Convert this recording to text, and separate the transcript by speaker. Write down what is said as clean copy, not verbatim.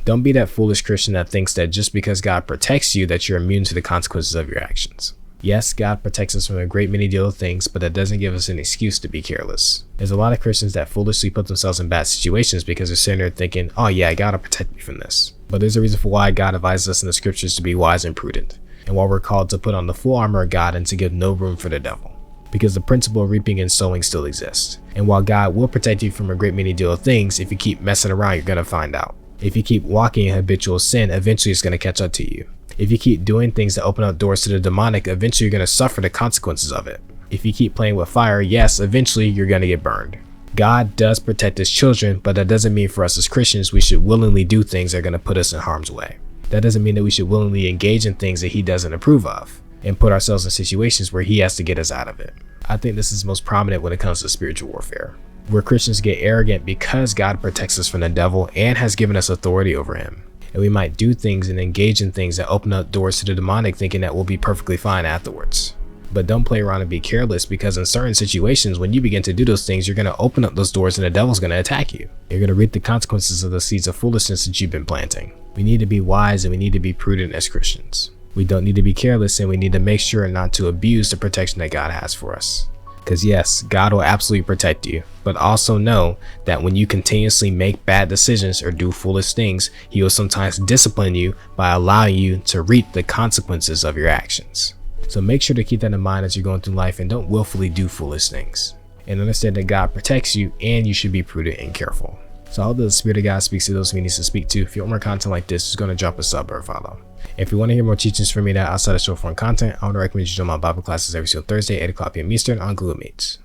Speaker 1: Don't be that foolish Christian that thinks that just because God protects you that you're immune to the consequences of your actions. Yes, God protects us from a great many deal of things, but that doesn't give us an excuse to be careless. There's a lot of Christians that foolishly put themselves in bad situations because they're sitting there thinking, oh yeah, God will protect me from this. But there's a reason for why God advises us in the scriptures to be wise and prudent, and why we're called to put on the full armor of God and to give no room for the devil. Because the principle of reaping and sowing still exists. And while God will protect you from a great many deal of things, if you keep messing around, you're going to find out. If you keep walking in habitual sin, eventually it's going to catch up to you. If you keep doing things that open up doors to the demonic, eventually you're going to suffer the consequences of it. If you keep playing with fire, yes, eventually you're going to get burned. God does protect his children, but that doesn't mean for us as Christians we should willingly do things that are going to put us in harm's way. That doesn't mean that we should willingly engage in things that he doesn't approve of and put ourselves in situations where he has to get us out of it. I think this is most prominent when it comes to spiritual warfare, where Christians get arrogant because God protects us from the devil and has given us authority over him. And we might do things and engage in things that open up doors to the demonic, thinking that we'll be perfectly fine afterwards. But don't play around and be careless, because in certain situations, when you begin to do those things, you're going to open up those doors and the devil's going to attack you. You're going to reap the consequences of the seeds of foolishness that you've been planting. We need to be wise and we need to be prudent as Christians. We don't need to be careless, and we need to make sure not to abuse the protection that God has for us. Because yes, God will absolutely protect you, but also know that when you continuously make bad decisions or do foolish things, he will sometimes discipline you by allowing you to reap the consequences of your actions. So make sure to keep that in mind as you're going through life, and don't willfully do foolish things. And understand that God protects you, and you should be prudent and careful. So I hope that the Spirit of God speaks to those who he needs to speak to. If you want more content like this, just go to drop a sub or a follow. If you want to hear more teachings from me that outside of short form content, I would recommend you join my Bible classes every single Thursday, 8 o'clock p.m. Eastern on Google Meets.